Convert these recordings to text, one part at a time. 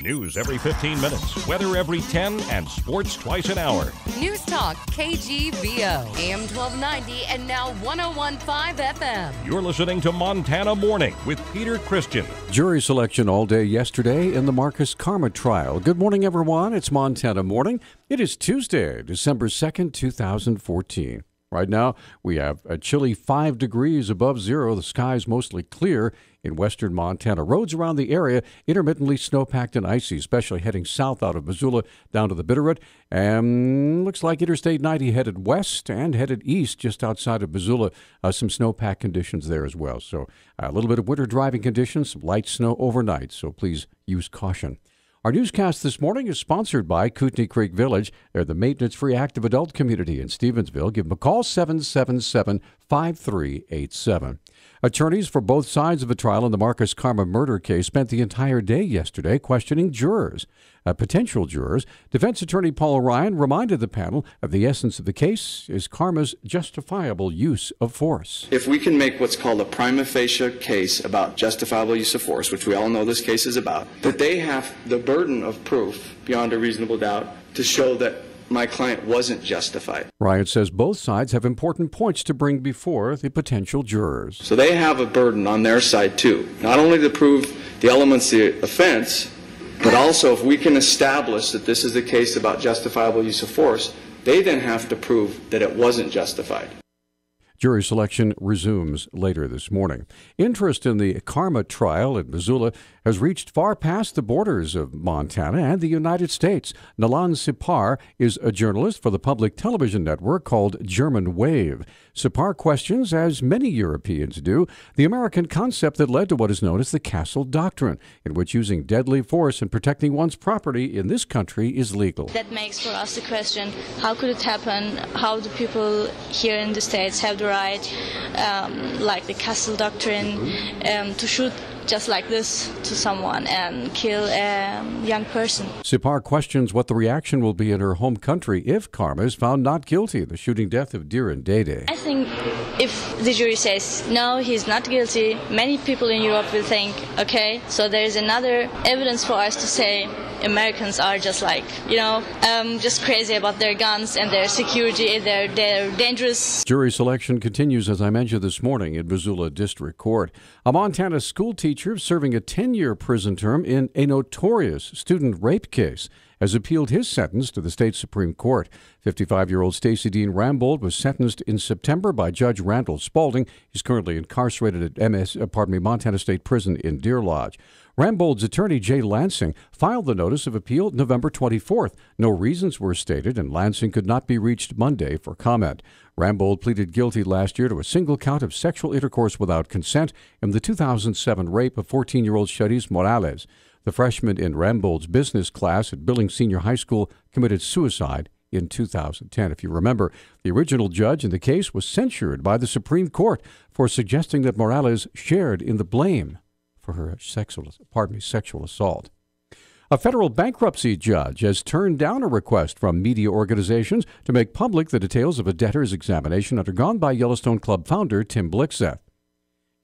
News every 15 minutes, weather every 10, and sports twice an hour. Newstalk, KGVO, AM 1290 and now 101.5 FM. You're listening to Montana Morning with Peter Christian. Jury selection all day yesterday in the Marcus Kaarma trial. Good morning, everyone. It's Montana Morning. It is Tuesday, December 2nd, 2014. Right now, we have a chilly 5 degrees above zero. The sky is mostly clear in western Montana. Roads around the area intermittently snow-packed and icy, especially heading south out of Missoula down to the Bitterroot. And looks like Interstate 90 headed west and headed east just outside of Missoula. Some snow-packed conditions there as well. So a little bit of winter driving conditions, some light snow overnight. So please use caution. Our newscast this morning is sponsored by Kootenai Creek Village. They're the maintenance-free active adult community in Stevensville. Give them a call, 777-5387. Attorneys for both sides of a trial in the Marcus Kaarma murder case spent the entire day yesterday questioning jurors, potential jurors. Defense attorney Paul Ryan reminded the panel of the essence of the case is Kaarma's justifiable use of force. If we can make what's called a prima facie case about justifiable use of force, which we all know this case is about, that they have the burden of proof beyond a reasonable doubt to show that my client wasn't justified. Ryan says both sides have important points to bring before the potential jurors. So they have a burden on their side, too, not only to prove the elements of the offense, but also if we can establish that this is a case about justifiable use of force, they then have to prove that it wasn't justified. Jury selection resumes later this morning. Interest in the Kaarma trial in Missoula has reached far past the borders of Montana and the United States. Nalan Sipar is a journalist for the public television network called German Wave. Sipar questions, as many Europeans do, the American concept that led to what is known as the Castle Doctrine, in which using deadly force and protecting one's property in this country is legal. That makes for us the question, how could it happen? How do people here in the States have the right, like the Castle Doctrine, to shoot just like this to someone and kill a young person? Sipar questions what the reaction will be in her home country if Kaarma is found not guilty of the shooting death of Diren Dede. I think if the jury says, no, he's not guilty, many people in Europe will think, okay, so there is another evidence for us to say Americans are just like, just crazy about their guns and their security. They're dangerous. Jury selection continues, as I mentioned this morning, in Missoula District Court. A Montana school teacher serving a 10-year prison term in a notorious student rape case has appealed his sentence to the state Supreme Court. 55-year-old Stacey Dean Rambold was sentenced in September by Judge Randall Spalding. He's currently incarcerated at Montana State Prison in Deer Lodge. Rambold's attorney, Jay Lansing, filed the notice of appeal November 24th. No reasons were stated, and Lansing could not be reached Monday for comment. Rambold pleaded guilty last year to a single count of sexual intercourse without consent in the 2007 rape of 14-year-old Charis Morales. The freshman in Rambold's business class at Billings Senior High School committed suicide in 2010. If you remember, the original judge in the case was censured by the Supreme Court for suggesting that Morales shared in the blame for her sexual assault. A federal bankruptcy judge has turned down a request from media organizations to make public the details of a debtor's examination undergone by Yellowstone Club founder Tim Blixseth.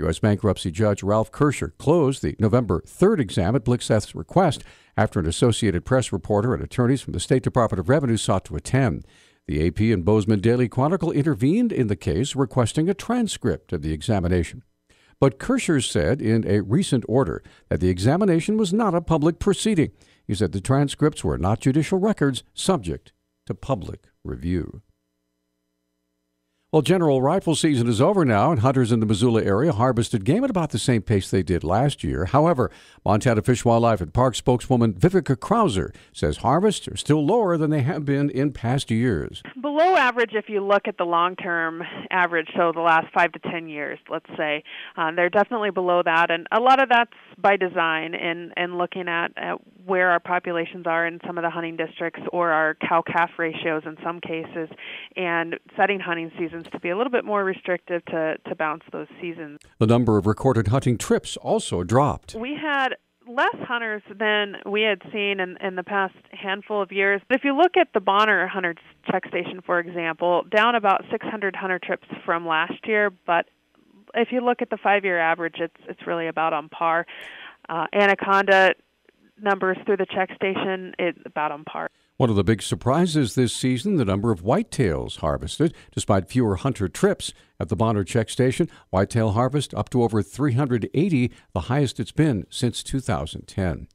U.S. bankruptcy judge Ralph Kirscher closed the November 3rd exam at Blixseth's request after an Associated Press reporter and attorneys from the State Department of Revenue sought to attend. The AP and Bozeman Daily Chronicle intervened in the case, requesting a transcript of the examination. But Kirscher said in a recent order that the examination was not a public proceeding. He said the transcripts were not judicial records subject to public review. Well, general rifle season is over now, and hunters in the Missoula area harvested game at about the same pace they did last year. However, Montana Fish, Wildlife, and Park spokeswoman Vivica Krauser says harvests are still lower than they have been in past years. Below average if you look at the long-term average, so the last 5 to 10 years, let's say. They're definitely below that, and a lot of that's by design and looking at where our populations are in some of the hunting districts or our cow-calf ratios in some cases, and setting hunting seasons to be a little bit more restrictive to bounce those seasons. The number of recorded hunting trips also dropped. We had less hunters than we had seen in the past handful of years. If you look at the Bonner Hunter Check Station, for example, down about 600 hunter trips from last year, but if you look at the 5-year average, it's really about on par. Anaconda numbers through the check station, it's about on par. One of the big surprises this season, the number of whitetails harvested. Despite fewer hunter trips at the Bonner check station, whitetail harvest up to over 380, the highest it's been since 2010.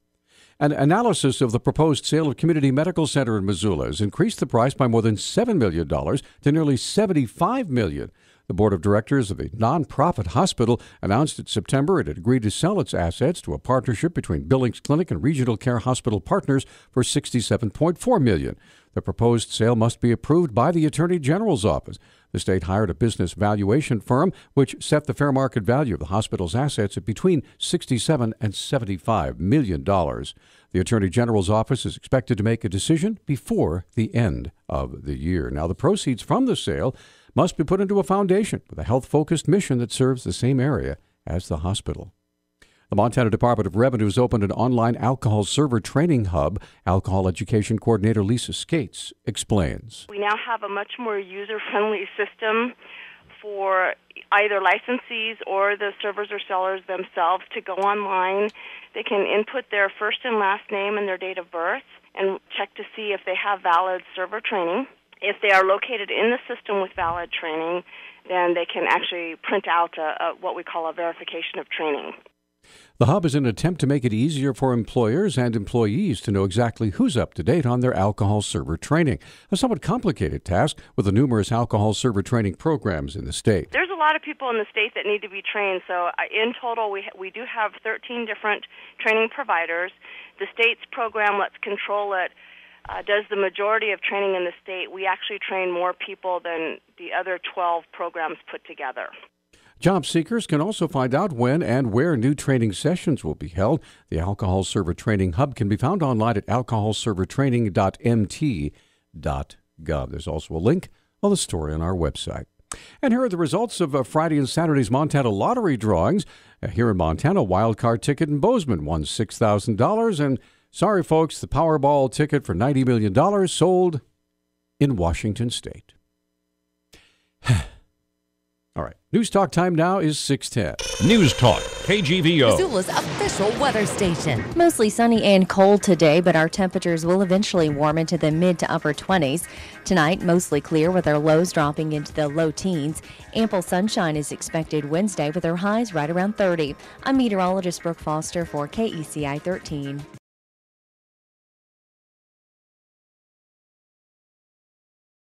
An analysis of the proposed sale of Community Medical Center in Missoula has increased the price by more than $7 million to nearly $75 million. The board of directors of the nonprofit hospital announced in September it had agreed to sell its assets to a partnership between Billings Clinic and Regional Care Hospital Partners for $67.4 million. The proposed sale must be approved by the Attorney General's office. The state hired a business valuation firm, which set the fair market value of the hospital's assets at between $67 and $75 million. The Attorney General's office is expected to make a decision before the end of the year. Now, the proceeds from the sale must be put into a foundation with a health-focused mission that serves the same area as the hospital. The Montana Department of Revenue has opened an online alcohol server training hub. Alcohol Education Coordinator Lisa Skates explains. We now have a much more user-friendly system for either licensees or the servers or sellers themselves to go online. They can input their first and last name and their date of birth and check to see if they have valid server training. If they are located in the system with valid training, then they can actually print out what we call a verification of training. The hub is an attempt to make it easier for employers and employees to know exactly who's up to date on their alcohol server training, a somewhat complicated task with the numerous alcohol server training programs in the state. There's a lot of people in the state that need to be trained, so in total we do have 13 different training providers. The state's program, Let's Control It, does the majority of training in the state. We actually train more people than the other 12 programs put together. Job seekers can also find out when and where new training sessions will be held. The Alcohol Server Training Hub can be found online at alcoholservertraining.mt.gov. There's also a link on the story on our website. And here are the results of Friday and Saturday's Montana lottery drawings. Here in Montana, wild card ticket in Bozeman won $6,000, and sorry, folks, the Powerball ticket for $90 million sold in Washington State. All right. Newstalk time now is 6:10. Newstalk, KGVO. Missoula's official weather station. Mostly sunny and cold today, but our temperatures will eventually warm into the mid to upper 20s. Tonight, mostly clear with our lows dropping into the low teens. Ample sunshine is expected Wednesday with our highs right around 30. I'm meteorologist Brooke Foster for KECI 13.